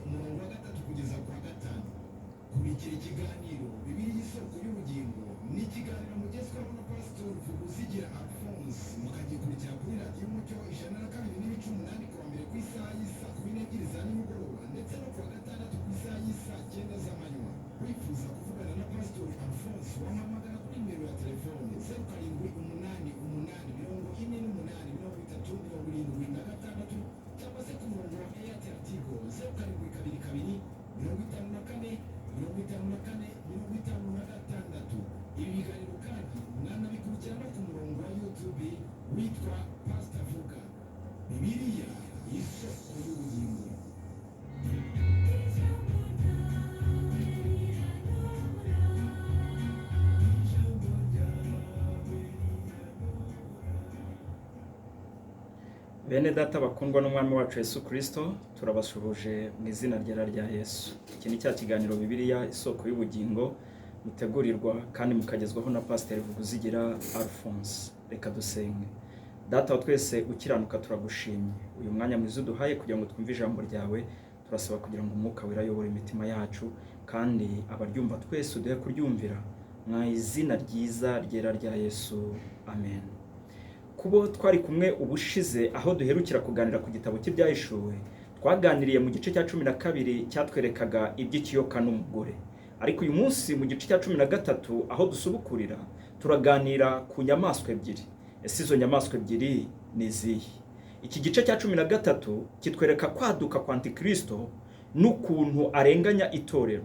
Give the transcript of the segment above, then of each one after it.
umurongo wa 3 kugeza ku wa 5. Kurikira ikiganiro Bibiliya isoko y'ubugingo ni ikiganiro mugezweho na Pastorvuga mukagikurikira kuri radiyo Umucyo 102.8 kuwa mbere ku isaha y'isa 12 za nimugoroba ndetse no kuwa gatandatu ku isaha y'isa 9 z'amanywa. Wifuza kuvugana na Pastor Alphonse wahamagara kuri nimero ya telefone 0788 cyangwa se ku murongo wa Airtel Tigo 0722 Ibi biganiro kandi mwanabikurikirana ku murongo wa YouTube witwa Pastorvuga. Bibiliya isoko y'ubugingo. Bene data bakundwa n'umwami wacu Yesu Kristo, turabasuhuje mu izina rya Yesu. Iki ni cya kiganiro Bibiliya isoko y'ubugingo mutegurirwa kandi mukagezwaho na Pastorvuga Alphonse. Reka dusenge. Data wa twese ukiranuka, turagushimye uyu mwanya mwiza uduhaye kugira ngo twumve ijambo ryawe. Turasaba kugira ngo umwuka wera ayobore imitima yacu kandi abaryumva twese uduhe kuryumvira mu izina ryiza rya Yesu. Amen. Kubo twari kumwe ubushize aho duherukira kuganira ku gitabo cy'ibyahishuwe, twaganiriye mu gice cya 12 cyatwerekaga iby'ikiyoka n'umugore. Ariko uyu munsi mu gice cya 13 aho dusubukurira, turaganira ku nyamaswa ebyiri. Ese izo nyamaswa ebyiri ni izihe? Iki gice cya 13 kitwereka kwaduka kwa Anti-Kristo n'ukuntu arenganya itorero.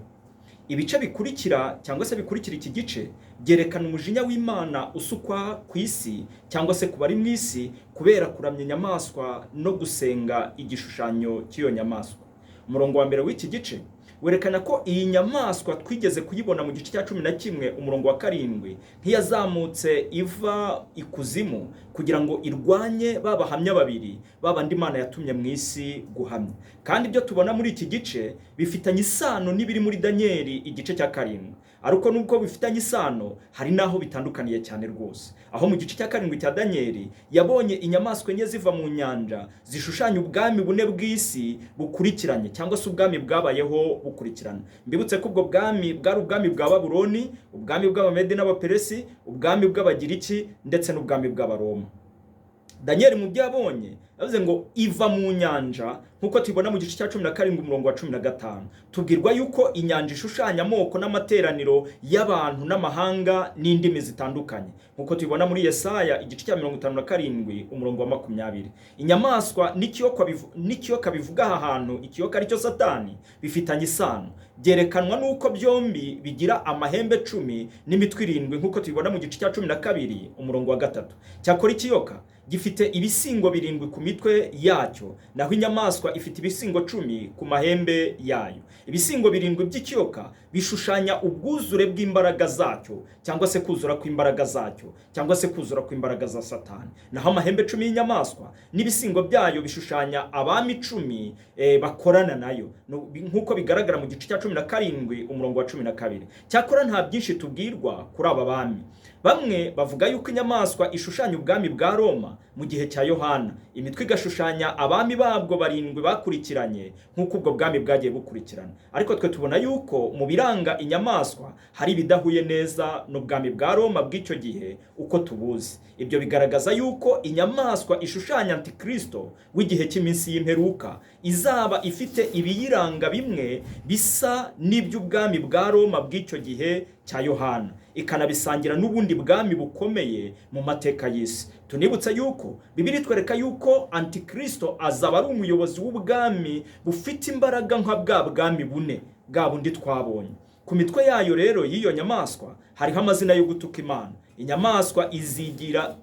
Ibice bikurikira cyangwa se bikurikira iki gice byerekana umujinya w'Imana usukwa ku isi cyangwa se kubari mu isi kubera kuramya inyamaswa no gusenga igishushanyo cy'iyo nyamaswa. Umurongo wa mbere w'iki gice werekana ko iyi nyamaswa twigeze kuyibona mu gice cya 11 umurongo wa 7 ntiyazamutse iva ikuzimu kugira ngo irwanye babahamya babiri babandi Imana yatumye mu isi guhamya. Kandi ibyo tubona muri iki gice bifitanye isano n'ibiri muri Danieli igice cya 7. Ariko nubwo bifitanye isano, hari naho bitandukaniye cyane rwose. Aho mu gice cya 7 cya Danieli yabonye inyamaswa enye ziva mu nyanja zishushanya ubwami bune bw'isi bukurikiranye cyangwa se ubwami bwabayeho bukurikirana. Mbibutse ko ubwo bwami bwari ubwami bwa Babuloni, ubwami bw'Abamedi n'Abaperesi, ubwami bw'Abagiriki ndetse n'ubwami bw'Abaroma. Danieli mu byabonye yavuze ngo iva mu nyanja, nkuko tubibona mu gice cya 17 umurongo wa 15. Tubwirwa yuko inyanja ishushanya amoko n'amateraniro y'abantu n'amahanga n'indimi zitandukanye, nkuko tubibona muri Yesaya igice cya 57 umurongo wa 20. Inyamaswa n'ikiyoka bivuga aha hantu, ikiyoka aricyo Satani, bifitanye isano. Byerekanwa nuko byombi bigira amahembe 10 n'imitwe 7, nkuko tubibona mu gice cya 12 umurongo wa 3. Cyakora ikiyoka gifite ibisingo 7 ku mitwe yacyo, naho inyamaswa ifite ibisingo 10 ku mahembe yayo. Ibisingo 7 by'ikiyoka bishushanya ubwuzure bw'imbaraga zacyo cyangwa se kuzura kw'imbaraga zacyo cyangwa se kuzura kw'imbaraga za Satani. Naho amahembe 10 y'inyamaswa n'ibisingo byayo bishushanya abami 10 bakorana nayo, nkuko bigaragara mu gice cya 17 umurongo wa 12. Cyakora nta byinshi tubwirwa kuri aba bami. Bamwe bavuga yuko inyamaswa ishushanya ubwami bwa Roma mu gihe cya Yohana, imitwe igashushanya abami babwo 7 bakurikiranye nk'uko ubwo bwami bwagiye bukurikirana. Ariko twe tubona yuko mu biranga inyamaswa hari bidahuye neza n'ubwami bwa Roma bw'icyo gihe uko tubuzi. Ibyo bigaragaza yuko inyamaswa ishushanya Anti-Kristo w'igihe cy'iminsi y'imperuka izaba ifite ibiyiranga bimwe bisa n'iby'ubwami bwa Roma bw'icyo gihe cya Yohana, ikanabisangira n'ubundi bwami bukomeye mu mateka y'isi. Tunibutsa yuko Bibiliya itwereka yuko Anti-Kristo azaba ari umuyobozi w'ubwami bufite imbaraga nka bwa bwami bune bwa bundi twabonye. Ku mitwe yayo rero y'iyo nyamaswa hariho amazina yo gutuka Imana. Inyamaswa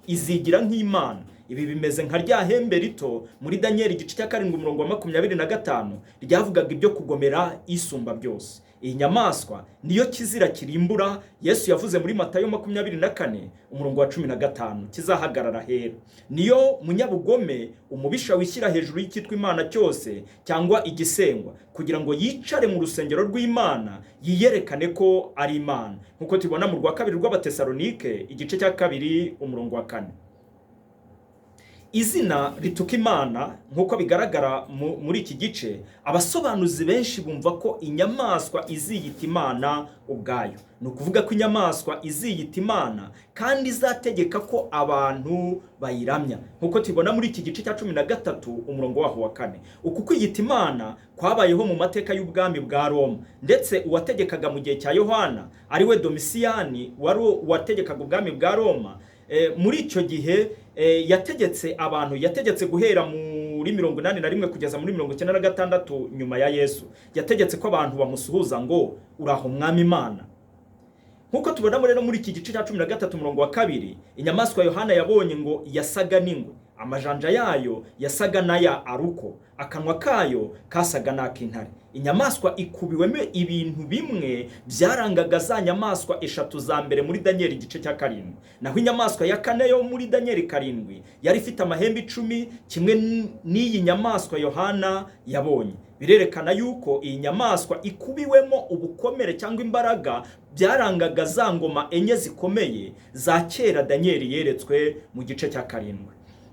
izigira nk'Imana. Ibi bimeze nka rya hembe rito muri Danieli igice cya 7 umurongo wa 25 ryavugaga ibyo kugomera isumba byose. Iyi nyamaswa niyo kizira kirimbura Yesu yavuze muri Matayo 24 umurongo wa 15 kizahagarara hera. Niyo munyabugome umubisha wishyira hejuru y'ikitwa Imana cyose cyangwa igisengwa kugira ngo yicare mu rusengero rw'Imana yiyerekane ko ari Imana, nkuko tubona mu rwa 2 rw'Abatesalonike igice cya 2 umurongo wa 4. izina rituka Imana nk'uko bigaragara muri iki gice, abasobanuzi benshi bumva ko inyamaswa iziyita Imana ubwayo. Ni ukuvuga ko inyamaswa iziyita Imana kandi izategeka ko abantu bayiramya, nk'uko tubibona muri iki gice cya 13 umurongo waho wa 4. Uku kwiyita Imana kwabayeho mu mateka y'ubwami bwa Roma, ndetse uwategekaga mu gihe cya Yohana ari we Domisiyani wari uwategekaga ubwami bwa Roma. Muri icyo gihe yategetse guhera muri 81 kugeza muri 96 nyuma ya Yesu, yategetse ko abantu bamusuhuza ngo uraho mwami Imana. Nkuko tubona rero muri iki gice cya 13 umurongo wa 2, inyamaswa Yohana yabonye ngo yasaga n'ingwe, amajanja yayo yasaga n'aya aruko, akanwa kayo kasaga n'ak'intare. Inyamaswa ikubiwemo ibintu bimwe byarangaga za nyamaswa 3 za mbere muri Daniel igice cya 7. Naho inyamaswa ya 4 yo muri Daniel 7 yari ifite amahembe 10 kimwe n'iyi nyamaswa Yohana yabonye. Birerekana yuko iyi nyamaswa ikubiwemo ubukomere cyangwa imbaraga byarangaga za ngoma enye zikomeye za kera Daniel yeretswe mu gice cya 7.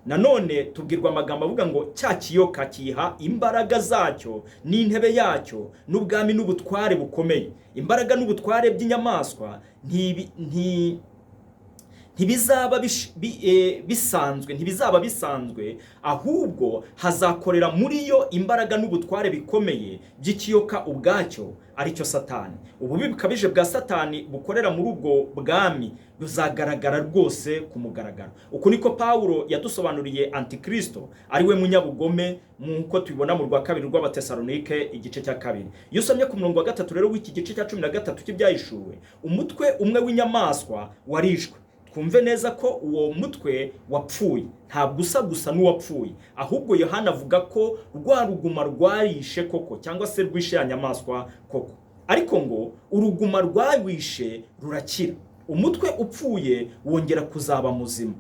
Nanone tubwirwa amagambo avuga ngo cya kiyoka kiha imbaraga zacyo n'intebe yacyo n'ubwami n'ubutware bukomeye. Imbaraga n'ubutware by'inyamaswa ntibizaba bisanzwe, ahubwo hazakorera muri yo imbaraga n'ubutware bikomeye by'ikiyoka ubwacyo, aricyo Satani. Ububi bukabije bwa Satani bukorera muri ubwo bwami buzagaragara rwose ku mugaragaro. Uku niko Paulo yadusobanuriye Anti-Kristo ari we munyabugome, nk'uko tubibona mu rwa 2 rw'Abatesalonike igice cya 2. Iyo usomye ku murongo wa 3 rero w'iki gice cya 13 cy'ibyahishuwe, umutwe umwe w'inyamaswa warishwe. Twumve neza ko uwo mutwe wapfuye, ntabwo gusa n'uwapfuye, ahubwo Yohana avuga ko rwa ruguma rwarishe koko, cyangwa se rwishe ya nyamaswa koko. Ariko ngo uruguma rwawishe rurakira, umutwe upfuye wongera kuzaba muzima.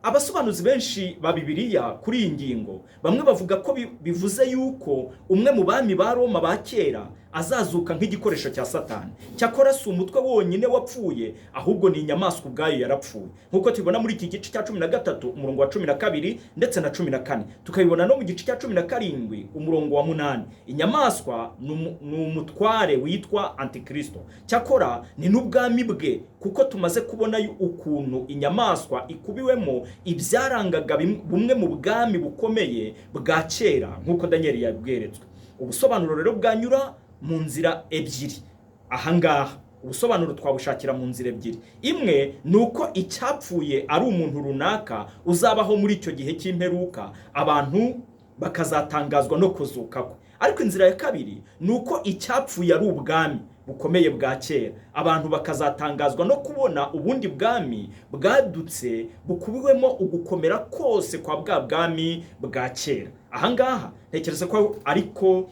Abasobanuzi benshi ba Bibiliya kuri iyi ngingo bamwe bavuga ko bivuze yuko umwe mu bami ba Roma ba kera azazuka nk'igikoresho cya Satani. Cyakora si umutwe wonyine wapfuye, ahubwo ni inyamaswa ubwayo yarapfuye, nk'uko tubibona muri iki gice cya 13 umurongo wa 12 ndetse na 14. Tukabibona no mu gice cya 17 umurongo wa 8. Inyamaswa ni umutware witwa Anti-Kristo. Cyakora ni n'ubwami bwe, kuko tumaze kubona ukuntu inyamaswa ikubiwemo ibyarangaga bumwe mu bwami bukomeye bwa kera, nk'uko Daniel yabweretswe. Ubusobanuro rero bwanyura mu nzira ebyiri. Ahangaha ubusobanuro twabushakira mu nzira ebyiri. Imwe ni uko icyapfuye ari umuntu runaka uzabaho muri icyo gihe cy'imperuka, abantu bakazatangazwa no kuzuka kwe. Ariko inzira ya kabiri ni uko icyapfuye ari ubwami bukomeye bwa kera, abantu bakazatangazwa no kubona ubundi bwami bwadutse bukubiwemo ugukomera kose kwa bwa bwami bwa kera. Ahangaha ntekereza ko ariko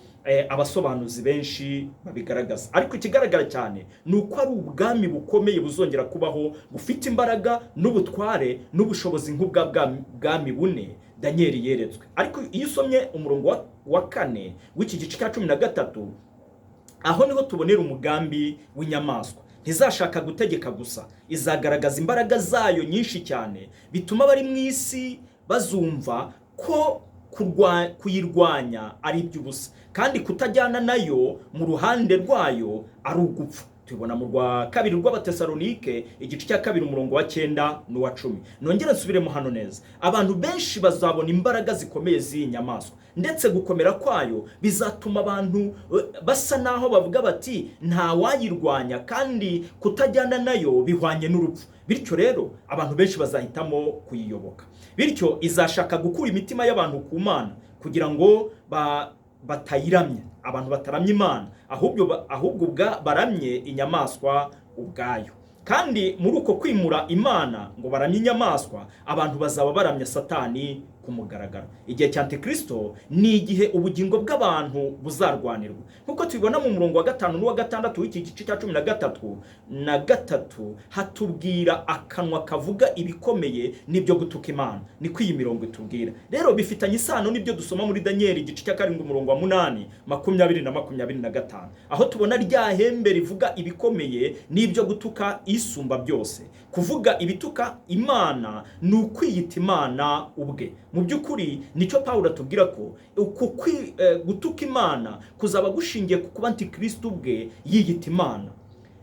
abasobanuzi benshi babigaragaza. Ariko ikigaragara cyane ni uko ari ubwami bukomeye buzongera kubaho, bufite imbaraga n'ubutware n'ubushobozi nk'ubwa bwami bune Daniel yeretswe. Ariko iyo usomye umurongo wa 4 w'iki gice cya 13, aho niho tubonera umugambi w'inyamaswa. Ntizashaka gutegeka gusa, izagaragaza imbaraga zayo nyinshi cyane, bituma bari mu isi bazumva ko kuyirwanya ari iby'ubusa, kandi kutajyana nayo mu ruhande rwayo ari ugupfa. Tubona mu rwa 2 rw'Abatesalonike igice cya 2 umurongo wa 9 n'uwa 10. Nongera nsubiremo hano neza. Abantu benshi bazabona imbaraga zikomeye z'inyamaswa, ndetse gukomera kwayo bizatuma abantu basa naho bavuga bati nta wayirwanya, kandi kutajyana nayo bihwanye n'urupfu. Bityo rero abantu benshi bazahitamo kuyiyoboka. Bityo izashaka gukura imitima y'abantu ku Mana kugira ngo batayiramye, abantu bataramye Imana, ahubwo baramye inyamaswa ubwayo. Kandi muri uko kwimura Imana ngo baramye inyamaswa, abantu bazaba baramya Satani ku mugaragaro. Igihe cya Anti-Kristo ni igihe ubugingo bw'abantu buzarwanirwa, nk'uko tubibona mu murongo wa 5 n'uwa 6 w'iki gice cya 13 hatubwira akanwa kavuga ibikomeye n'ibyo gutuka Imana. Niko iyi mirongo itubwira. Rero bifitanye isano n'ibyo dusoma muri Daniel igice cya 7 umurongo wa 8, 20 na 25, aho tubona rya hembe rivuga ibikomeye n'ibyo gutuka Isumba byose. Kuvuga ibituka Imana ni ukwiyita Imana ubwe. Mu by'ukuri nicyo Pawulo atubwira ko gutuka Imana kuzaba gushingiye ku kuba Anti-Kristo ubwe yiyita Imana.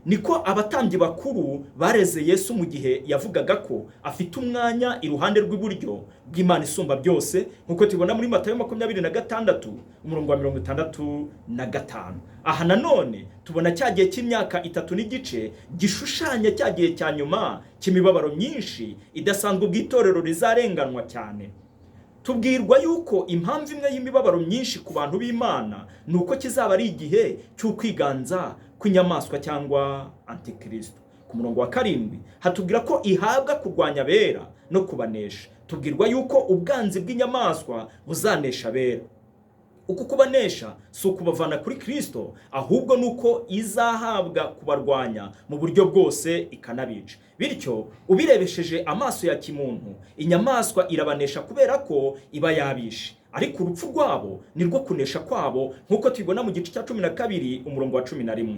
Niko abatambyi bakuru bareze Yesu mu gihe yavugaga ko afite umwanya iruhande rw'iburyo bw'Imana Isumba byose, nkuko tubona muri Matayo 26 umurongo wa 65. Aha nanone tubona cyagiye cy'imyaka 3 n'igice gishushanya cyagiye cya nyuma cy'imibabaro myinshi idasanzwe bw'itorero rizarenganwa cyane. Tubwirwa yuko impamvu imwe y'imibabaro myinshi ku bantu b'Imana nuko kizaba ari igihe cy'ukwiganza kw'inyamaswa cyangwa Anti-Kristo. Ku murongo wa 7 hatubwira ko ihabwa kurwanya abera no kubanesha. Tubwirwa yuko ubwanzi bw'inyamaswa buzanesha abera. Uku kubanesha si ukubavana kuri Kristo, ahubwo nuko izahabwa kubarwanya mu buryo bwose ikanabica. Bityo ubirebesheje amaso ya kimuntu, inyamaswa irabanesha kubera ko iba yabishe, ariko urupfu rwabo nirwo kunesha kwabo, nkuko tubibona mu gice cya 12 umurongo wa 11.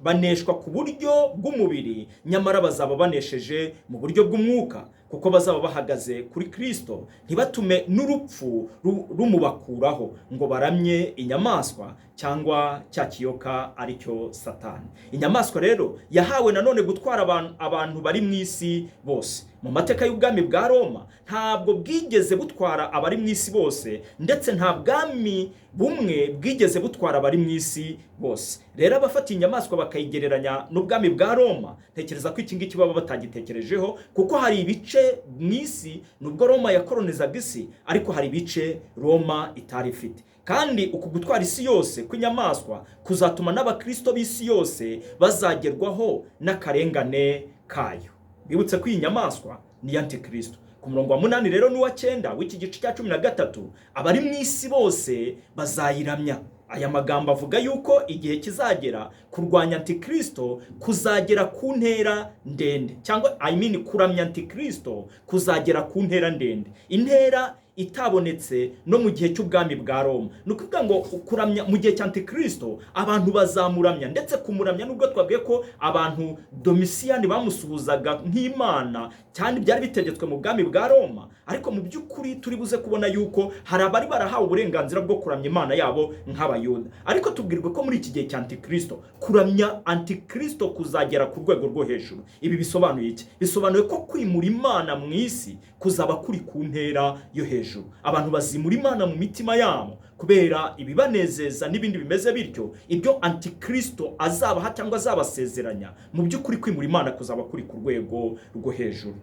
Baneshwa ku buryo bw'umubiri, nyamara bazaba banesheje mu buryo bw'umwuka, kuko bazaba bahagaze kuri Kristo, ntibatume n'urupfu rumubakuraho ngo baramye inyamaswa cyangwa cya kiyoka aricyo Satani. Inyamaswa rero yahawe nanone gutwara abantu bari mu isi bose. Mu mateka y'ubwami bwa Roma ntabwo bwigeze butwara abari mu isi bose, ndetse nta bwami bumwe bwigeze butwara abari mu isi bose. Rero abafata inyamaswa bakayigereranya n'ubwami bwa Roma, tekereza ko iki ngiki baba batagitekerejeho, kuko hari ibice mu isi nubwo Roma yakolonizaga isi, ariko hari ibice Roma itari ifite. Kandi uku gutwara isi yose kw'inyamaswa kuzatuma n'abakristo b'isi yose bazagerwaho n'akarengane kayo. Bibutse ko iyi nyamaswa ni Anti-Kristo. Ku murongo wa 8 rero n'uwa 9 w'iki gice cya 13 abari mu isi bose bazayiramya. Aya magambo avuga yuko igihe kizagera kurwanya Anti-Kristo kuzagera ku ntera ndende, cyangwa kuramya Anti-Kristo kuzagera ku ntera ndende, intera itabonetse no mu gihe cy'ubwami bwa Roma. Nukuvuga ngo kuramya mu gihe cya Anti-Kristo abantu bazamuramya, ndetse kumuramya nubwo twabwiye ko abantu Domisiyani bamusuhuzaga nk'Imana cyane byari bitegetswe mu bwami bwa Roma, ariko mu by'ukuri turi buze kubona yuko hari abari barahawe uburenganzira bwo kuramya Imana yabo nk'Abayuda. Ariko tubwirwa ko muri iki gihe cya Anti-Kristo kuramya Anti-Kristo kuzagera ku rwego rwo hejuru. Ibi bisobanuye iki? Bisobanuye ko kwimura Imana mu isi kuzaba kuri ku ntera yo hejuru. Abantu bazimura Imana mu mitima yabo kubera ibibanezeza n'ibindi bimeze bityo, ibyo Anti-Kristo azabaha cyangwa azabasezeranya, mu by'ukuri kwimura Imana kuzaba kuri ku rwego rwo hejuru.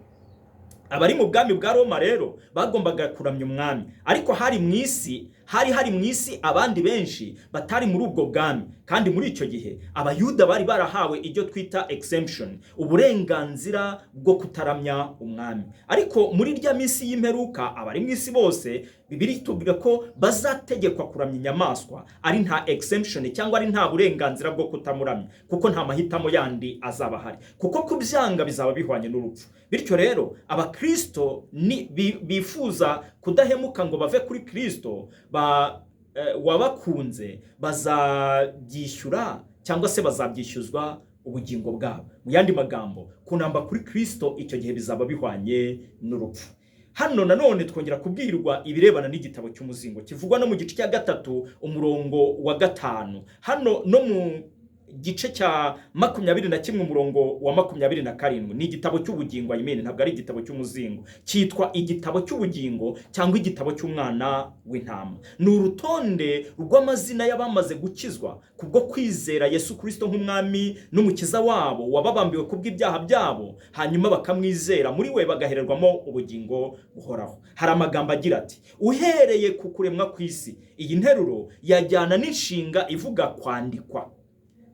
Abari mu bwami bwa Roma rero bagombaga kuramya umwami, ariko hari mu isi abandi benshi batari muri ubwo bwami. Kandi muri icyo gihe Abayuda bari barahawe ibyo twita exemption, uburenganzira bwo kutaramya umwami. Ariko muri rya minsi y'imperuka abari mu isi bose, Bibiliya itubwira ko bazategekwa kuramya inyamaswa, ari nta exemption cyangwa ari nta burenganzira bwo kutamuramya, kuko nta mahitamo yandi azaba hari, kuko kubyanga bizaba bihwanye n'urupfu. Bityo rero abakristo bifuza kudahemuka ngo bave kuri Kristo wabakunze bazabyishyura cyangwa se bazabyishyuzwa ubugingo bwabo. Mu yandi magambo, kunamba kuri Kristo icyo gihe bizaba bihwanye n'urupfu. Hano nanone twongera kubwirwa ibirebana n'igitabo cy'umuzingo kivugwa no mu gice cya 3 umurongo wa 5. Hano no mu gice cya 21 umurongo wa 27 ni igitabo cy'ubugingo, ntabwo ari igitabo cy'umuzingo. Cyitwa igitabo cy'ubugingo cyangwa igitabo cy'umwana w'intama. Ni urutonde rw'amazina y'abamaze gukizwa kubwo kwizera Yesu Kristo nk'umwami n'umukiza wabo, wababambiwe kubw'ibyaha byabo, hanyuma bakamwizera, muri we bagahererwamo ubugingo buhoraho. Hari amagambo agira ati, uhereye ku kuremwa kw'isi. Iyi nteruro yajyana n'inshinga ivuga kwandikwa.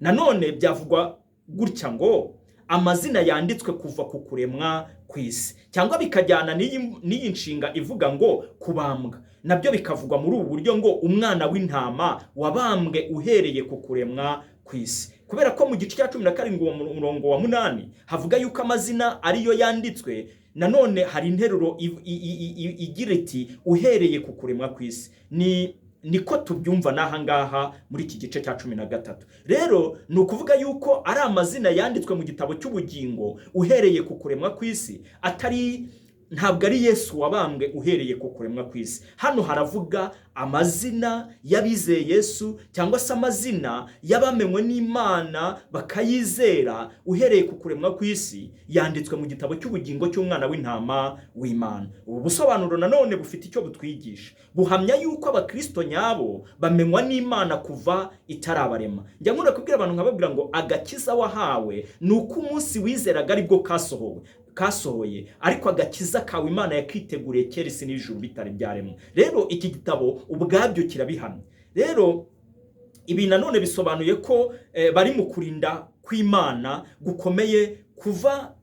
Nanone byavugwa gutya ngo amazina yanditswe kuva ku kuremwa kw'isi, cyangwa bikajyana n'iyi nshinga ivuga ngo kubambwa, nabyo bikavugwa muri ubu buryo ngo umwana w'intama wabambwe uhereye ku kuremwa kw'isi. Kubera ko mu gice cya 17 uwo murongo wa 8 havuga yuko amazina ariyo yanditswe, nanone hari interuro igira iti uhereye ku kuremwa kw'isi. Niko tubyumva n'aha ngaha muri iki gice cya 13. Rero ni ukuvuga yuko ari amazina yanditswe mu gitabo cy'ubugingo uhereye ku kuremwa kw'isi, ntabwo ari Yesu wabambwe uhereye ku kuremwa kw'isi. Hano haravuga amazina y'abizeye Yesu, cyangwa se amazina y'abamenywe n'Imana bakayizera uhereye ku kuremwa kw'isi, yanditswe mu gitabo cy'ubugingo cy'umwana w'intama w'Imana. Ubu busobanuro nanone bufite icyo butwigisha, buhamya yuko abakristo nyabo bamenywa n'Imana kuva itarabarema. Njya nkunda kubwira abantu nkababwira ngo agakiza wahawe ni uko umunsi wizeraga aribwo kasohoye, ariko agakiza kawe Imana yakiteguriye kera isi n'ijuru bitari byaremwe. Rero iki gitabo ubwabyo kirabihamya. Rero ibi nanone bisobanuye ko bari mu kurinda kw'Imana gukomeye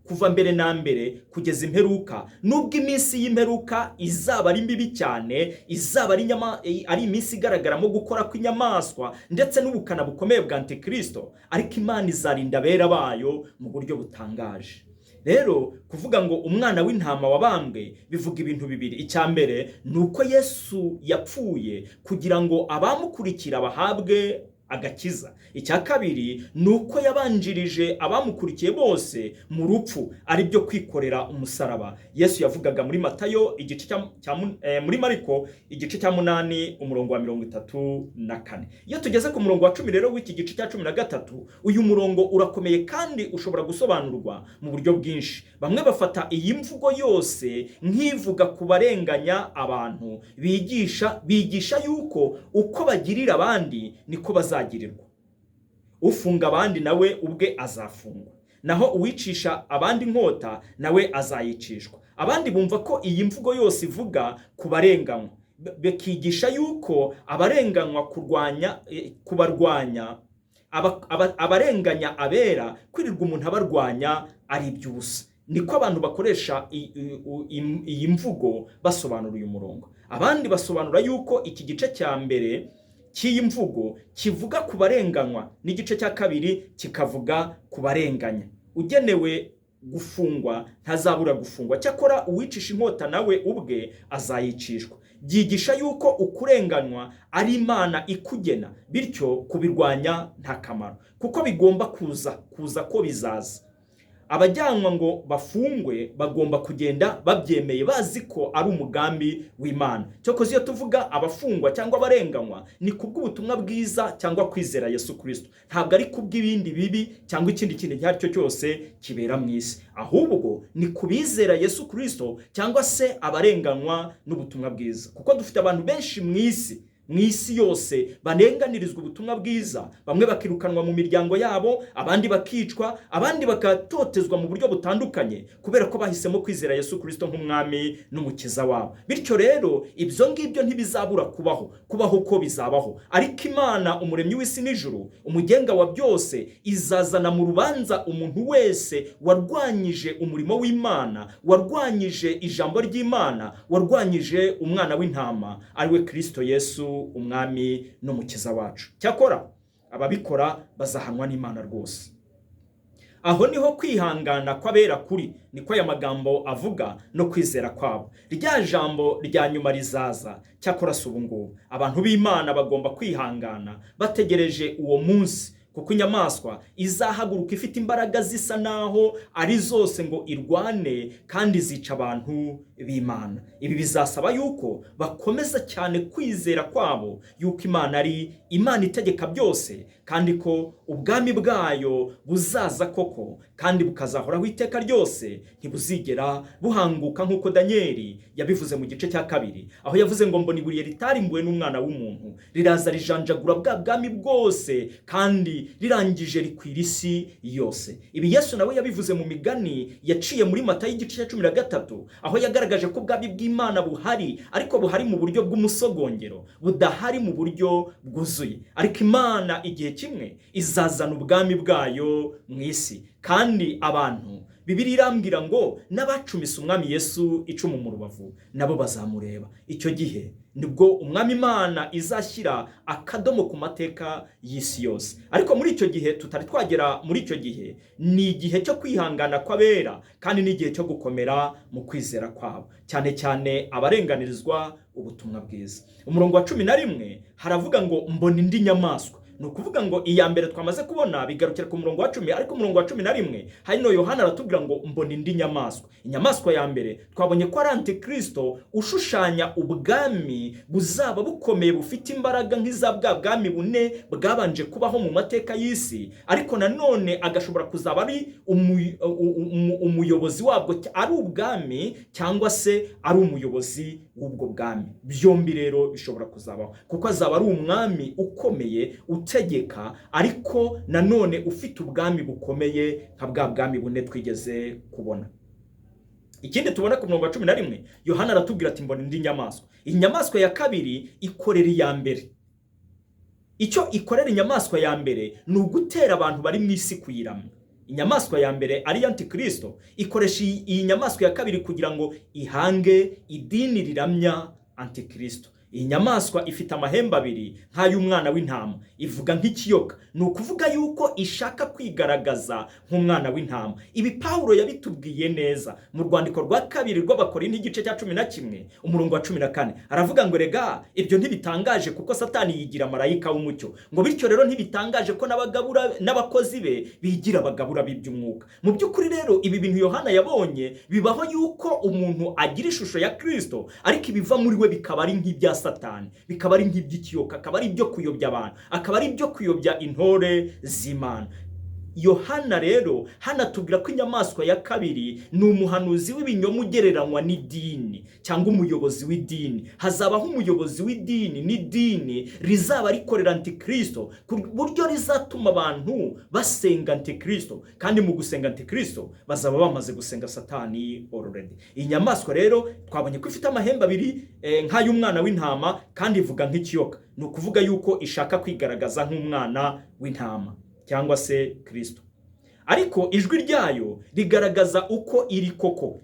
kuva mbere na mbere kugeza imperuka. Nubwo iminsi y'imperuka izaba ari mbibi cyane, izaba ari iminsi igaragaramo gukora kw'inyamaswa ndetse n'ubukana bukomeye bwa Anti-Kristo, ariko Imana izarinda abera bayo mu buryo butangaje. Rero kuvuga ngo umwana w'intama wabambwe bivuga ibintu bibiri. Icya mbere ni uko Yesu yapfuye kugira ngo abamukurikira bahabwe agakiza. Icya kabiri ni uko yabanjirije abamukurikiye bose mu rupfu, ari byo kwikorera umusaraba. Yesu yavugaga muri Matayo muri Mariko igice cya 8 umurongo wa 34. Iyo tugeze ku murongo wa 10 rero w'iki gice cya 13, uyu murongo urakomeye kandi ushobora gusobanurwa mu buryo bwinshi. Bamwe bafata iyi mvugo yose nk'ivuga ku barenganya abantu, bigisha yuko uko bagirira abandi niko bazagirirwa. Ufunga abandi nawe ubwe azafungwa, naho uwicisha abandi inkota nawe azayicishwa. Abandi bumva ko iyi mvugo yose ivuga ku barenganywa, bakigisha yuko abarenganywa kubarwanya abarenganya abera, kwirirwa umuntu abarwanya ari iby'ubusa. Niko abantu bakoresha iyi mvugo basobanura uyu murongo. Abandi basobanura yuko iki gice cya mbere cy'iyi mvugo kivuga ku barenganywa, n'igice cya kabiri kikavuga ku barenganya. Ugenewe gufungwa ntazabura gufungwa, cyakora uwicisha inkota nawe ubwe azayicishwa. Byigisha yuko ukurenganywa ari Imana ikugena, bityo kubirwanya nta kamaro, kuko bigomba kuza ko bizaza. Abajyanwa ngo bafungwe bagomba kugenda babyemeye, bazi ko ari umugambi w'Imana. Cyokoze iyo tuvuga abafungwa cyangwa abarenganywa, ni kubw'ubutumwa bwiza cyangwa kwizera Yesu Kristo, ntabwo ari kubw'ibindi bibi cyangwa ikindi kintu icyo ari cyo cyose kibera mu isi, ahubwo ni kubizera Yesu Kristo cyangwa se abarenganywa n'ubutumwa bwiza. Kuko dufite abantu benshi mu isi yose banenganirizwa ubutumwa bwiza, bamwe bakirukanwa mu miryango yabo, abandi bakicwa, abandi bakatotezwa mu buryo butandukanye kubera ko bahisemo kwizera Yesu Kristo nk'umwami n'umukiza wabo. Bityo rero ibyo ngibyo ntibizabura kubaho ko bizabaho, ariko Imana umuremyi w'isi n'ijuru, umugenga wa byose, izazana mu rubanza umuntu wese warwanyije umurimo w'Imana, warwanyije ijambo ry'Imana, warwanyije umwana w'intama ari we Kristo Yesu, umwami n'umukiza wacu. Cyakora ababikora bazahanwa n'Imana rwose. Aho niho kwihangana kw'abera kuri, niko aya magambo avuga, no kwizera kwabo. Rya jambo rya nyuma rizaza, cyakora si ubu ngubu. Abantu b'Imana bagomba kwihangana bategereje uwo munsi, kuko inyamaswa izahaguruka ifite imbaraga zisa naho ari zose ngo irwane kandi zica abantu b'Imana. Ibi bizasaba yuko bakomeza cyane kwizera kwabo yuko Imana ari Imana itegeka byose, kandi ko ubwami bwayo buzaza koko kandi bukazahoraho iteka ryose, ntibuzigera buhanguka nk'uko Danieli yabivuze mu gice cya 2, aho yavuze ngo mbona ibuye ritarimbuwe n'umwana w'umuntu riraza rijanjagura bwa bwami bwose kandi rirangije rikwira isi yose. Ibi Yesu nawe yabivuze mu migani yaciye muri Matayo igice cya 13, aho yagaragaje yagaragaje ko ubwami bw'Imana buhari, ariko buhari mu buryo bw'umusogongero, budahari mu buryo bwuzuye. Ariko Imana igihe kimwe izazana ubwami bwayo mu isi, kandi abantu Bibiliya irambwira ngo n'abacumise umwami Yesu icumu mu rubavu nabo bazamureba. Icyo gihe nibwo umwami Imana izashyira akadomo ku mateka y'isi yose. Ariko muri icyo gihe tutari twagera muri icyo gihe, ni igihe cyo kwihangana kw'abera, kandi ni igihe cyo gukomera mu kwizera kwabo, cyane cyane abarenganirizwa ubutumwa bwiza. Umurongo wa 11 haravuga ngo mbona indi nyamaswa. Ni ukuvuga ngo iya mbere twamaze kubona bigarukira ku murongo wa 10, ariko umurongo wa 11 hano Yohana aratubwira ngo mbona indi nyamaswa. Inyamaswa ya mbere twabonye ko ari Anti-Kristo ushushanya ubwami buzaba bukomeye, bufite imbaraga nk'iza bwa bwami bune bwabanje kubaho mu mateka y'isi, ariko nanone agashobora kuzaba ari umuyobozi wabwo, ari ubwami cyangwa se ari umuyobozi w'ubwo bwami. Byombi rero bishobora kuzabaho, kuko azaba ari umwami ukomeye utegeka, ariko nanone ufite ubwami bukomeye nka bwa bwami bune twigeze kubona. Ikindi tubona ku murongo wa 11 Yohana aratubwira ati mbona indi nyamaswa. Inyamaswa ya kabiri ikorera iya mbere. Icyo ikorera inyamaswa ya mbere ni ugutera abantu bari mu isi kuyiramya. Inyamaswa ya mbere ari Anti-Kristo ikoresha iyi nyamaswa ya kabiri kugira ngo ihange idini riramya Anti-Kristo. Iyi nyamaswa ifite amahembe abiri nk'ay'umwana w'intama, ivuga nk'ikiyoka. Ni ukuvuga yuko ishaka kwigaragaza nk'umwana w'intama. Ibi Pawulo yabitubwiye neza mu rwandiko rwa 2 rw'Abakorinto igice cya 11 umurongo wa 14. Aravuga ngo rega ibyo ntibitangaje, kuko Satani yigira marayika w'umucyo. Ngo bityo rero ntibitangaje ko n'abagabura n'abakozi be bigira abagabura b'iby'umwuka. Mu by'ukuri rero ibi bintu Yohana yabonye bibaho yuko umuntu agira ishusho ya Kristo, ariko ibiva muri we bikaba ari nk'ibya Satani, bikaba ari nk'iby'ikiyoka, akaba ari ibyo kuyobya abantu, akaba ari ibyo kuyobya intore z'Imana. Yohana rero hana tubwira ko inyamaswa ya kabiri ni umuhanuzi w'ibinyoma ugereranywa n'idini cyangwa umuyobozi w'idini. Hazabaho umuyobozi w'idini n'idini rizaba rikorera Anti-Kristo, ku buryo rizatuma abantu basenga Anti-Kristo, kandi mu gusenga Anti-Kristo bazaba bamaze gusenga Satani already. Inyamaswa rero twabonye ko ifite amahembe abiri nk'ay'umwana w'intama, kandi ivuga nk'ikiyoka. Ni ukuvuga yuko ishaka kwigaragaza nk'umwana w'intama cyangwa se Kristo. Ariko ijwi ryayo rigaragaza uko iri koko.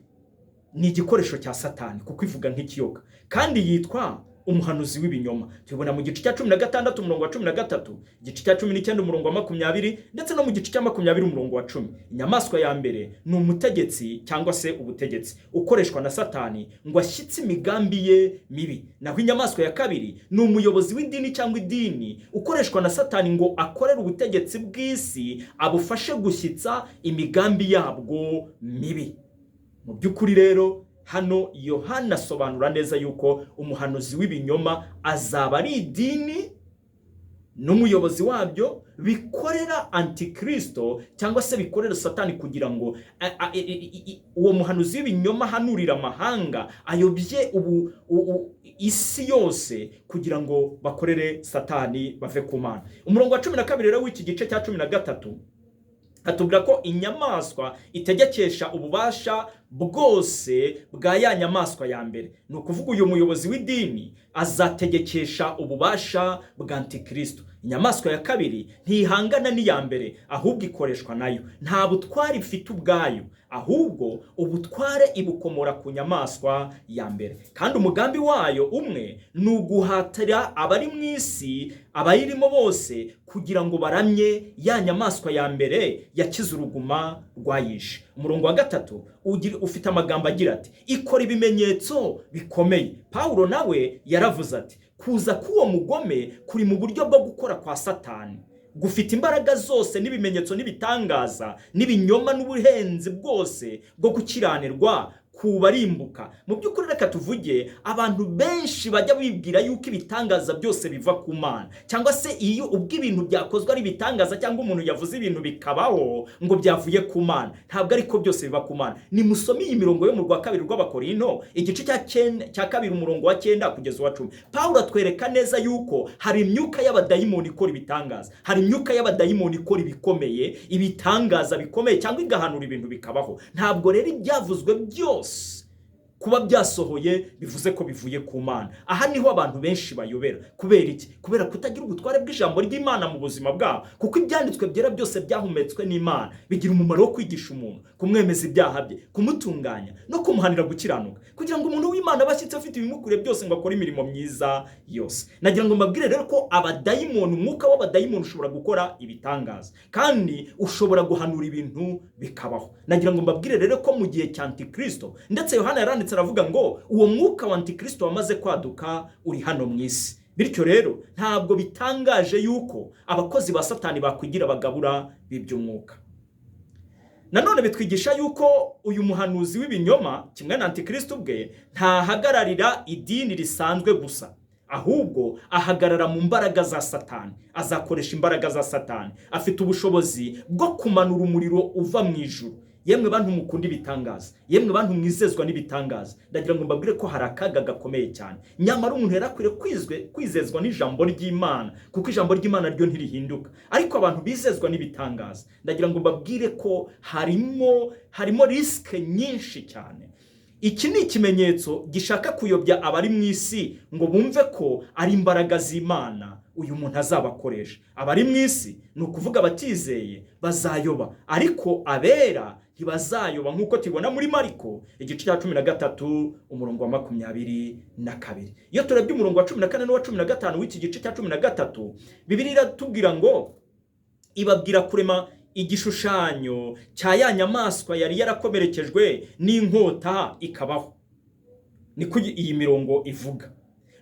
Ni igikoresho cya Satani kuko ivuga nk'ikiyoka, kandi yitwa umuhanuzi w'ibinyoma. Tubona mu gice cya 16 umurongo wa 13, igice cya 19 umurongo wa 20, ndetse no mu gice cya 20 umurongo wa 10. Inyamaswa ya mbere ni umutegetsi cyangwa se ubutegetsi ukoreshwa na Satani ngo ashyitse imigambi ye mibi. Naho inyamaswa ya kabiri ni umuyobozi w'idini cyangwa idini ukoreshwa na Satani ngo akorere ubutegetsi bw'isi, abufashe gushyitsa imigambi yabwo mibi. Mu by'ukuri rero hano Yohana asobanura neza yuko umuhanuzi w'ibinyoma azaba ari idini n'umuyobozi wabyo bikorera Anti-Kristo cyangwa se bikorera Satani, kugira ngo uwo muhanuzi w'ibinyoma hanurira amahanga, ayobye isi yose kugira ngo bakorere Satani bave ku Mana. Umurongo wa 12 rero w'iki gice cya 13 atubwira ko inyamaswa itegekesha ububasha bwose bwa ya nyamaswa ya mbere. Ni ukuvuga uyu muyobozi w'idini azategekesha ububasha bwa Anti-Kristo. Inyamaswa ya kabiri ntihangana n'iya mbere, ahubwo ikoreshwa nayo. Nta butware ifite ubwayo, ahubwo ubutware ibukomora ku nyamaswa ya mbere. Kandi umugambi wayo umwe ni uguhatira abari mu isi, abayirimo bose, kugira ngo baramye ya nyamaswa ya mbere yakize uruguma rwayishe. Umurongo wa 3 ufite amagambo agira ati ikora ibimenyetso bikomeye. Pawulo nawe yaravuze ati kuza k'uwo mugome kuri mu buryo bwo gukora kwa Satani, gufite imbaraga zose n'ibimenyetso n'ibitangaza n'ibinyoma n'ubuhenzi bwose bwo gukiranirwa kubarimbuka. Mu by'ukuri reka tuvuge, abantu benshi bajya bibwira yuko ibitangaza byose biva ku Mana, cyangwa se iyo ubwo ibintu byakozwe ari bitangaza cyangwa umuntu yavuze ibintu bikabaho ngo byavuye ku Mana. Ntabwo ariko byose biva ku Mana. Ni musome iyi mirongo yo mu rwa 2 rw'Abakorinto igice cya 2 umurongo wa 9 kugeza wa 10. Pawulo atwereka neza yuko hari imyuka y'abadayimoni ikora ibitangaza, hari imyuka y'abadayimoni ikora ibikomeye, ibitangaza bikomeye, cyangwa igahanura ibintu bikabaho. Ntabwo rero ibyavuzwe byose kuba byasohoye bivuze ko bivuye ku Mana. Aha niho abantu benshi bayobera. Kubera iki? Kubera kutagira ubutware bw'ijambo ry'Imana mu buzima bwabo, kuko ibyanditswe byera byose byahumetswe n'Imana bigira umumaro wo kwigisha umuntu, kumwemeza ibyaha bye, kumutunganya no kumuhanira gukiranuka, kugira ngo umuntu w'Imana bashyitse afite ibimukwiriye byose ngo akore imirimo myiza yose. Nagira ngo mbabwire rero ko abadayimoni, umwuka w'abadayimoni ushobora gukora ibitangaza, kandi ushobora guhanura ibintu bikabaho. Nagira ngo mbabwire rero ko mu gihe cya Anti-Kristo, ndetse Yohana yaranditse aravuga ngo uwo mwuka wa Anti-Kristo wamaze kwaduka uri hano mu isi. Bityo rero ntabwo bitangaje yuko abakozi ba Satani bakwigira bagabura b'iby'umwuka. Nanone bitwigisha yuko uyu muhanuzi w'ibinyoma kimwe na Anti-Kristo ubwe ntahagararira idini risanzwe gusa, ahubwo ahagarara mu mbaraga za Satani. Azakoresha imbaraga za Satani. Afite ubushobozi bwo kumanura umuriro uva mu ijuru. Yemwe bantu mukunda ibitangaza, yemwe bantu mwizezwa n'ibitangaza, ndagira ngo mbabwire ko hari akaga gakomeye cyane. Nyamara umuntu yarakwiriye kwizezwa n'ijambo ry'Imana, kuko ijambo ry'Imana ryo ntirihinduka. Ariko abantu bizezwa n'ibitangaza, ndagira ngo mbabwire ko harimo risike nyinshi cyane. Iki ni ikimenyetso gishaka kuyobya abari mu isi ngo bumve ko ari imbaraga z'Imana uyu muntu azabakoresha. Abari mu isi ni ukuvuga batizeye bazayoba, ariko abera ntibazayoba, nk'uko tubona muri Mariko igice cya 13 umurongo wa 22. Iyo turebye umurongo wa 14 n'uwa 15 w'iki gice cya 13, Bibiliya iratubwira ngo ibabwira kurema igishushanyo cya ya nyamaswa yari yarakomerekejwe n'inkota ikabaho. Niko iyi mirongo ivuga.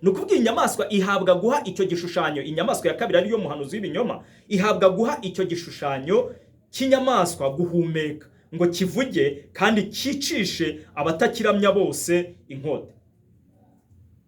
Nukuvuga inyamaswa ihabwa guha icyo gishushanyo, inyamaswa ya kabiri ariyo muhanuzi w'ibinyoma, ihabwa guha icyo gishushanyo cy'inyamaswa guhumeka ngo kivuge kandi cyicishe abatakiramya bose inkota.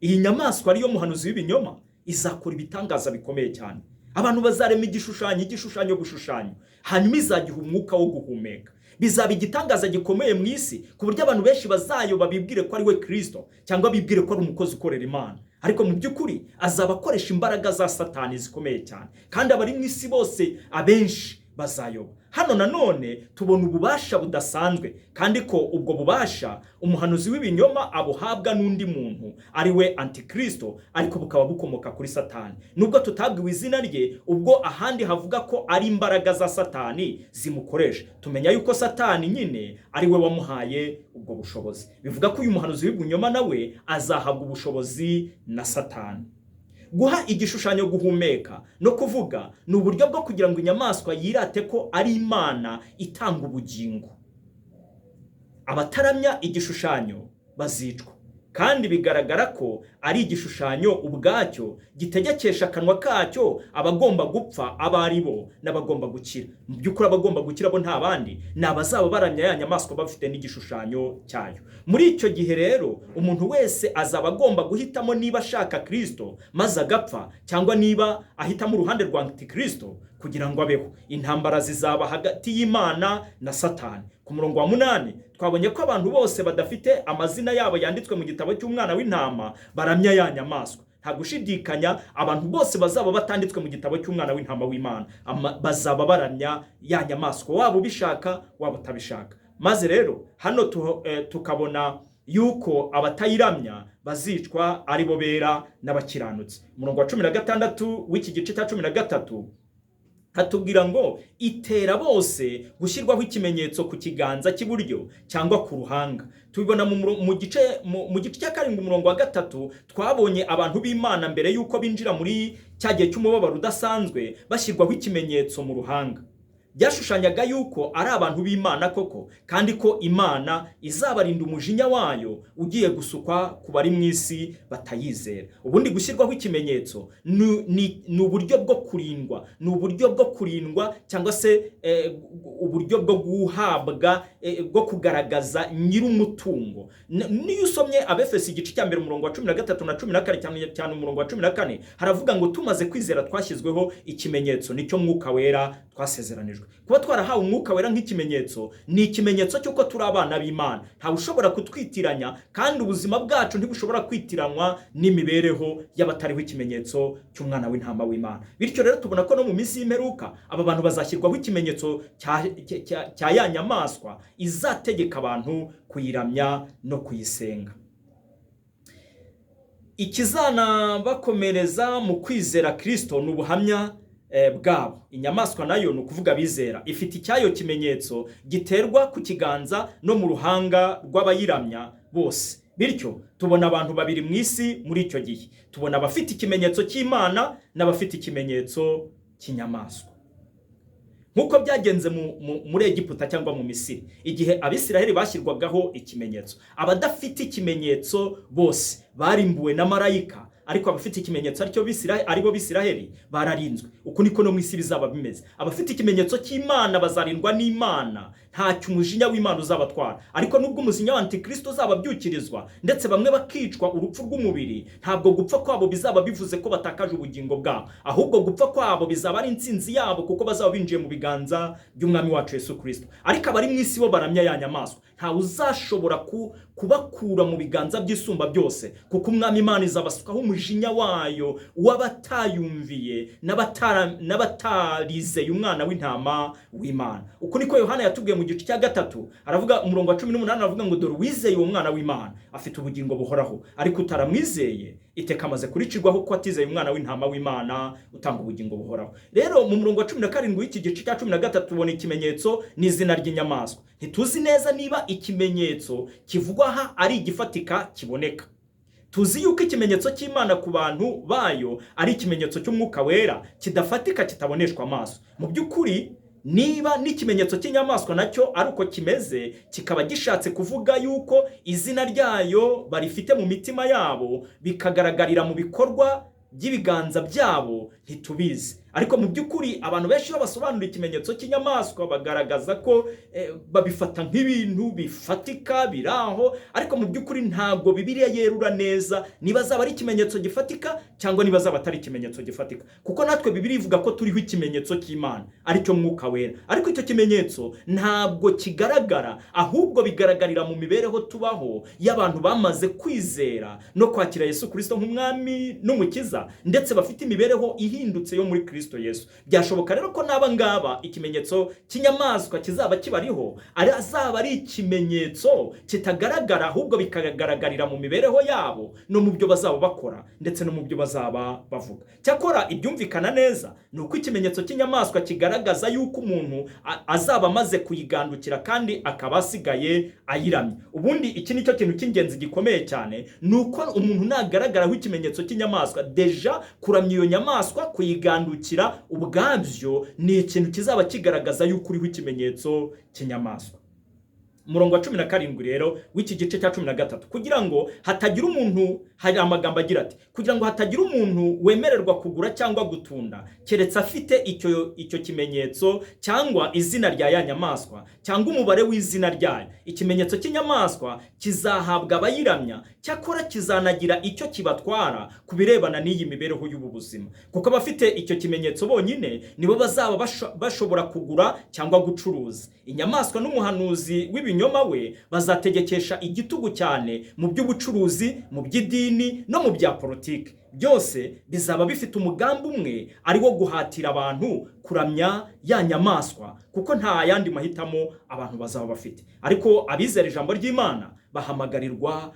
Iyi nyamaswa ariyo muhanuzi w'ibinyoma izakora ibitangaza bikomeye cyane. Abantu bazarema igishushanyo gushushanya, hanyuma izagiha umwuka wo guhumeka. Bizaba igitangaza gikomeye mu isi, ku buryo abantu benshi bazayoba bibwire ko ari we Kristo, cyangwa bibwire ko ari umukozi ukorera Imana. Ariko mu by'ukuri azaba akoresha imbaraga za Satani zikomeye cyane, kandi abari mu isi bose abenshi bazayoba. Hano nanone tubona ububasha budasanzwe, kandi ko ubwo bubasha umuhanuzi w'ibinyoma abuhabwa n'undi muntu ari we Anti-Kristo, ariko bukaba bukomoka kuri Satani. Nubwo tutabwiwe izina rye, ubwo ahandi havuga ko ari imbaraga za Satani zimukoresha, tumenya yuko Satani nyine ari we wamuhaye ubwo bushobozi. Bivuga ko uyu muhanuzi w'ibinyoma nawe azahabwa ubushobozi na Satani. Guha igishushanyo guhumeka no kuvuga ni uburyo bwo kugira ngo inyamaswa yirate ko ari Imana itanga ubugingo. Abataramya igishushanyo bazicwa, kandi bigaragara ko ari igishushanyo ubwacyo gitegekesha akanwa kacyo abagomba gupfa abari bo n'abagomba gukira. Mu by'ukuri abagomba gukira bo nta bandi ni abazaba baramya ya nyamaswa bafite n'igishushanyo cyayo. Muri icyo gihe rero umuntu wese azaba agomba guhitamo niba ashaka Kristo maze agapfa, cyangwa niba ahitamo uruhande rwa Anti-Kristo kugira ngo abeho. Intambara zizaba hagati y'Imana na Satani. Ku murongo wa 8 twabonye ko abantu bose badafite amazina yabo yanditswe mu gitabo cy'umwana w'intama baramya ya nyamaswa. Nta gushidikanya abantu bose bazaba batanditswe mu gitabo cy'umwana w'intama w'Imana bazaba baramya ya nyamaswa, waba ubishaka waba utabishaka. Maze rero hano tukabona yuko abatayiramya bazicwa ari bo bera n'abakiranutsi. Umurongo wa 16 w'iki gice cya 13 hatubwira ngo itera bose gushyirwaho ikimenyetso ku kiganza cy'iburyo cyangwa ku ruhanga. Tubibona mu gice cya 7 umurongo wa 3 twabonye abantu b'Imana mbere yuko binjira muri cya gihe cy'umubabaro udasanzwe bashyirwaho ikimenyetso mu ruhanga. Byashushanyaga yuko ari abantu b'Imana koko, kandi ko Imana izabarinda umujinya wayo ugiye gusukwa ku bari mu isi batayizera. Ubundi gushyirwaho ikimenyetso ni uburyo bwo kurindwa, ni uburyo bwo kurindwa cyangwa se uburyo bwo guhabwa, bwo kugaragaza nyir'umutungo. Niyo usomye Abefesi igice cya 1 umurongo wa 13 na 14 cyane umurongo wa 14 haravuga ngo tumaze kwizera twashyizweho ikimenyetso, nicyo mwuka wera twasezeranijwe. Kuba twarahawe umwuka wera nk'ikimenyetso ni ikimenyetso cy'uko turi abana b'Imana. Nta ushobora kutwitiranya, kandi ubuzima bwacu ntibushobora kwitiranwa n'imibereho y'abatariho ikimenyetso cy'umwana w'intama w'Imana. Bityo rero tubona ko no mu minsi y'imperuka aba bantu bazashyirwaho ikimenyetso cya ya nyamaswa izategeka abantu kuyiramya no kuyisenga. ikizana bakomereza mu kwizera Kristo n'ubuhamya bwabo. Inyamaswa nayo ni ukuvuga bizera, ifite icyayo kimenyetso giterwa ku kiganza no mu ruhanga rw'abayiramya bose. Bityo tubona abantu babiri mu isi muri icyo gihe. Tubona abafite ikimenyetso cy'Imana n'abafite ikimenyetso cy'inyamaswa. Nkuko byagenze muri Egiputa cyangwa mu Misiri, igihe Abisiraheli bashyirwagaho ikimenyetso, abadafite ikimenyetso bose barimbuwe na marayika, ariko abafite ikimenyetso aribo Bisiraheli bararinzwe. Uko niko no mu isi bizaba bimeze. Abafite ikimenyetso cy'Imana bazarindwa n'Imana, ntacyo umujinya w'Imana uzabatwara. Ariko nubwo umujinya wa Anti-Kristo uzababyukirizwa ndetse bamwe bakicwa urupfu rw'umubiri, ntabwo gupfa kwabo bizaba bivuze ko batakaje ubugingo bwabo, ahubwo gupfa kwabo bizaba ari intsinzi yabo, kuko bazaba binjiye mu biganza by'Umwami wacu Yesu Kristo. Ariko abari mu isi bo baramya ya nyamaswa, ntawe uzashobora kubakura mu biganza by'Isumba byose, kuko Umwami Imana izabasukaho umujinya wayo w'abatayumviye n'abatarizeye umwana w'intama w'Imana. Uko niko Yohana yatubwiye mu gice cya 3, aravuga umurongo wa 18, aravuga ngo dore wizeye uwo mwana w'Imana afite ubugingo buhoraho, ariko utaramwizeye iteka amaze kuricirwaho ko atizeye umwana w'intama w'Imana utanga ubugingo buhoraho. Rero mu murongo wa 17 w'iki gice cya 13 tubona ikimenyetso n'izina ry'inyamaswa. Ntituzi neza niba ikimenyetso kivugwa aha ari igifatika kiboneka. Tuzi yuko ikimenyetso cy'Imana ku bantu bayo ari ikimenyetso cy'Umwuka Wera kidafatika, kitaboneshwa amaso. Mu by'ukuri niba n'ikimenyetso cy'inyamaswa nacyo ari uko kimeze, kikaba gishatse kuvuga yuko izina ryayo barifite mu mitima yabo, bikagaragarira mu bikorwa by'ibiganza byabo, ntitubizi. Ariko mu by'ukuri abantu benshi basobanura ikimenyetso cy'inyamaswa bagaragaza ko babifata nk'ibintu bifatika biraho, ariko mu by'ukuri ntabwo Bibiliya yerura neza niba zaba ari ikimenyetso gifatika cyangwa niba zaba atari ikimenyetso gifatika, kuko natwe Bibiliya ivuga ko turiho ikimenyetso cy'Imana aricyo Mwuka Wera. Ariko icyo kimenyetso ntabwo kigaragara, ahubwo bigaragarira mu mibereho tubaho y'abantu bamaze kwizera no kwakira Yesu Kristo nk'Umwami n'Umukiza, ndetse bafite imibereho ihindutse yo muri Kristo Yesu. Byashoboka rero ko naba ngaba ikimenyetso cy'inyamaswa kizaba kibariho azaba ari ikimenyetso kitagaragara, ahubwo bikagaragarira mu mibereho yabo no mu byo bazaba bakora ndetse no mu byo bazaba bavuga. Cyakora ibyumvikana neza ni uko ikimenyetso cy'inyamaswa kigaragaza yuko umuntu azaba amaze kuyigandukira kandi akaba asigaye ayiramye. Ubundi iki nicyo kintu cy'ingenzi gikomeye cyane, ni uko umuntu nagaragaraho ikimenyetso cy'inyamaswa, deja kuramya iyo nyamaswa, kuyigandukira ubwabyo ni ikintu kizaba kigaragaza yuko uriho ikimenyetso cy'inyamaswa. Umurongo wa 17 rero w'iki gice cya 13, kugira ngo hatagira umuntu, hari amagambo agira ati, kugira ngo hatagira umuntu wemererwa kugura cyangwa gutunda keretse afite icyo kimenyetso cyangwa izina rya ya nyamaswa cyangwa umubare w'izina ryayo. Ikimenyetso cy'inyamaswa kizahabwa abayiramya, cyakora kizanagira icyo kibatwara ku birebana n'iyi mibereho y'ubu buzima, kuko abafite icyo kimenyetso bonyine nibo bazaba bashobora kugura cyangwa gucuruza. Inyamaswa n'umuhanuzi w'ibinyoma we bazategekesha igitugu cyane mu by'ubucuruzi, mu by'idini no mu bya politiki. Byose bizaba bifite umugambi umwe, ari wo guhatira abantu kuramya ya nyamaswa, kuko nta yandi mahitamo abantu bazaba bafite. Ariko abizera ijambo ry'Imana bahamagarirwa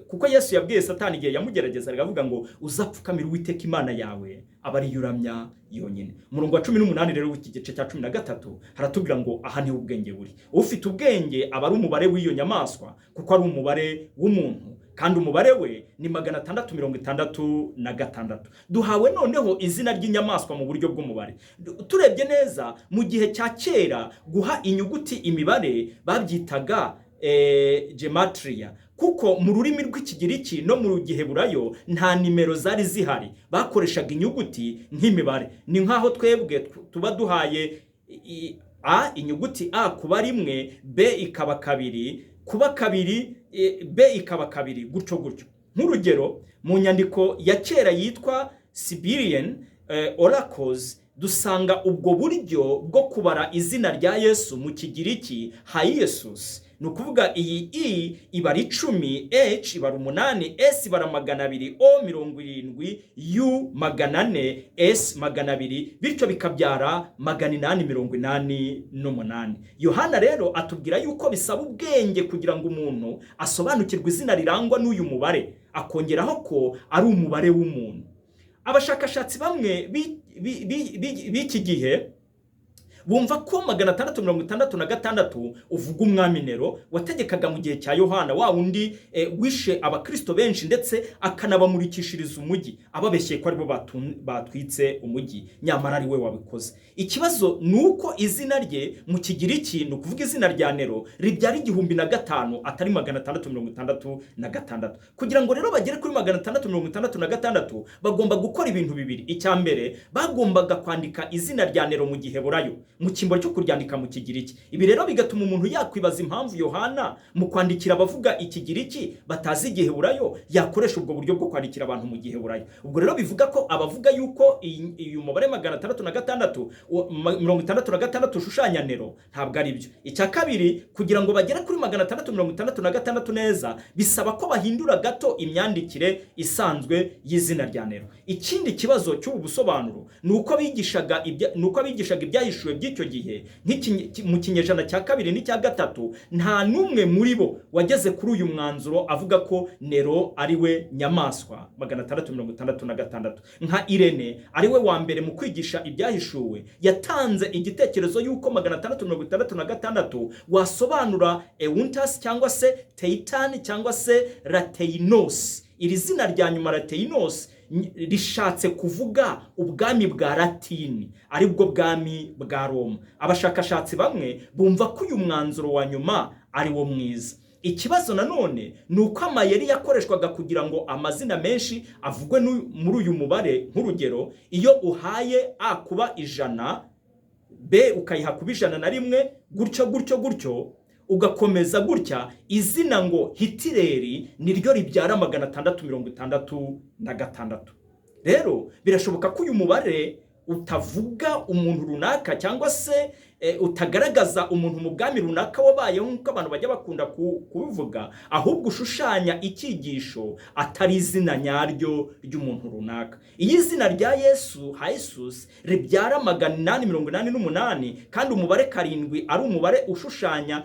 kuko Yesu yabwiye Satani igihe yamugerageza aravuga ngo uzapfukamira Uwiteka Imana yawe aba ari yuramya yonyine. Umurongo wa 18 rero w'iki gice cya 13 haratubwira ngo aha niho ubwenge buri. Ufite ubwenge aba ari umubare w'iyo nyamaswa, kuko ari umubare w'umuntu, kandi umubare we ni 666. Duhawe noneho izina ry'inyamaswa mu buryo bw'umubare. Turebye neza mu gihe cya kera, guha inyuguti imibare babyitaga gematria, kuko mu rurimi rw'Ikigiriki no mu Giheburayo nta nimero zari zihari, bakoreshaga inyuguti nk'imibare. Ni nkaho twebwe tuba duhaye inyuguti A kuba rimwe, B ikaba kabiri, kuba kabiri, B ikaba kabiri, gutyo gutyo. Nk'urugero mu nyandiko ya kera yitwa Siberian Oracles dusanga ubwo buryo bwo kubara izina rya Yesu mu Kigiriki Haiesus, ni ukuvuga iyi i ibara 10, h ibara 8, s ibara 200, o 70, u 400, s 200, bityo bikabyara 888. Yohana rero atubwira yuko bisaba ubwenge kugira ngo umuntu asobanukirwe izina rirangwa n'uyu mubare, akongeraho ko ari umubare w'umuntu. Abashakashatsi bamwe b'iki gihe bumva ko 666 uvuga umwami Nero wategekaga mu gihe cya Yohana, wa wundi wishe abakristo benshi ndetse akanabamurikishiriza umujyi, ababeshye ko aribo batwitse umujyi, nyamara ari we wabikoze. Ikibazo nuko izina rye mu Kigiriki, ni ukuvuga izina rya Nero, ribyara 1005 atari 666. Kugira ngo rero bagere kuri 666 bagomba gukora ibintu bibiri. Icya mbere, bagombaga kwandika izina rya Nero mu Giheburayo, mu cyimbo cyo kuryandika mu Kigiriki. Ibi rero bigatuma umuntu yakwibaza impamvu Yohana mu kwandikira abavuga Ikigiriki batazi Igiheburayo yakoresha ubwo buryo bwo kwandikira abantu mu Giheburayo. Ubwo rero bivuga ko abavuga yuko uyu mubare 666 ushushanya Nero ntabwo ari byo. Icya kabiri, kugira ngo bagere kuri 666 neza, bisaba ko bahindura gato imyandikire isanzwe y'izina rya Nero. Ikindi kibazo cy'ubu busobanuro nuko bigishaga ibyahishuwe by'icyo gihe, mu kinyejana cya 2 n'icya 3, nta numwe muri bo wageze kuri uyu mwanzuro avuga ko Nero ari we Nyamaswa 666. Nka Irene ari we wa mbere mu kwigisha ibyahishuwe, yatanze igitekerezo yuko 666 wasobanura Euntas cyangwa se Teitan cyangwa se Lateinos. Iri zina rya nyuma Lateinos rishatse kuvuga ubwami bwa Latini, ari bwo bwami bwa Roma. Abashakashatsi bamwe bumva ko uyu mwanzuro wa nyuma ari wo mwiza. Ikibazo nanone ni uko amayeri yakoreshwaga kugira ngo amazina menshi avugwe muri uyu mubare. Nk'urugero, iyo uhaye a kuba 100, b ukayiha kuba 101, gutyo ugakomeza gutya, izina ngo Hitileri niryo ribyara 666. Rero birashoboka ko uyu mubare utavuga umuntu runaka cyangwa se utagaragaza umuntu mu bwami runaka wabayeho nk'uko abantu bajya bakunda kubivuga, ahubwo ushushanya icyigisho atari izina nyaryo ry'umuntu runaka. Iyi zina rya Yesu Haiesus ribyara 888 kandi umubare 7 ari umubare ushushanya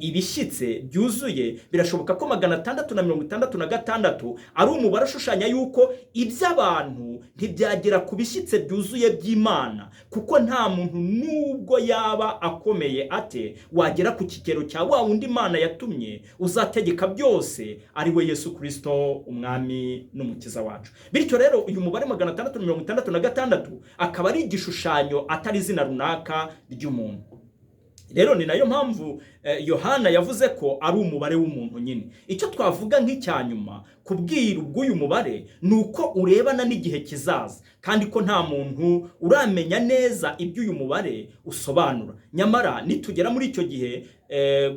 ibishyitse byuzuye. Birashoboka ko 666 ari umubare ushushanya yuko iby'abantu ntibyagera ku bishyitse byuzuye by'Imana, kuko nta muntu nubwo yaba akomeye ate wagera ku kigero cya wa wundi Imana yatumye uzategeka byose, ari we Yesu Kristo, umwami n'umukiza wacu. Bityo rero uyu mubare 666 akaba ari igishushanyo atari izina runaka ry'umuntu. Rero ni nayo mpamvu Yohana yavuze ko ari umubare w'umuntu nyine. Icyo twavuga nk'icyanyuma kubwira ubw'uyu mubare ni uko urebana n'igihe kizaza, kandi ko nta muntu uramenya neza ibyo uyu mubare usobanura. Nyamara nitugera muri icyo gihe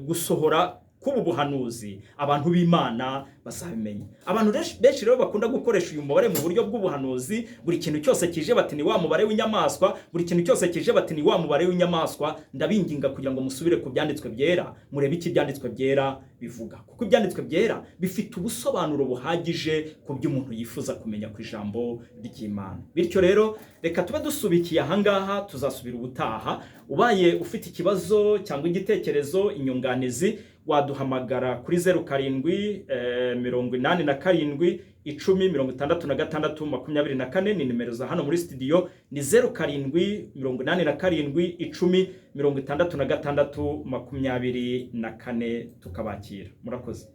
gusohora k'ubu buhanuzi, abantu b'Imana bazabimenya. Abantu benshi rero bakunda gukoresha uyu mubare mu buryo bw'ubuhanuzi. Buri kintu cyose kije bati ni wa mubare w'inyamaswa, buri kintu cyose kije bati ni wa mubare w'inyamaswa. Ndabinginga kugira ngo musubire ku byanditswe byera, murebe iki byanditswe byera bivuga, kuko ibyanditswe byera bifite ubusobanuro buhagije ku byo umuntu yifuza kumenya ku ijambo ry'Imana. Bityo rero reka tube dusubikiye ahangaha, tuzasubira ubutaha. Ubaye ufite ikibazo cyangwa igitekerezo, inyunganizi, waduhamagara kuri 0787 10 ni nimero za hano muri studio. Ni 0787 10 tukabakira. Murakoze.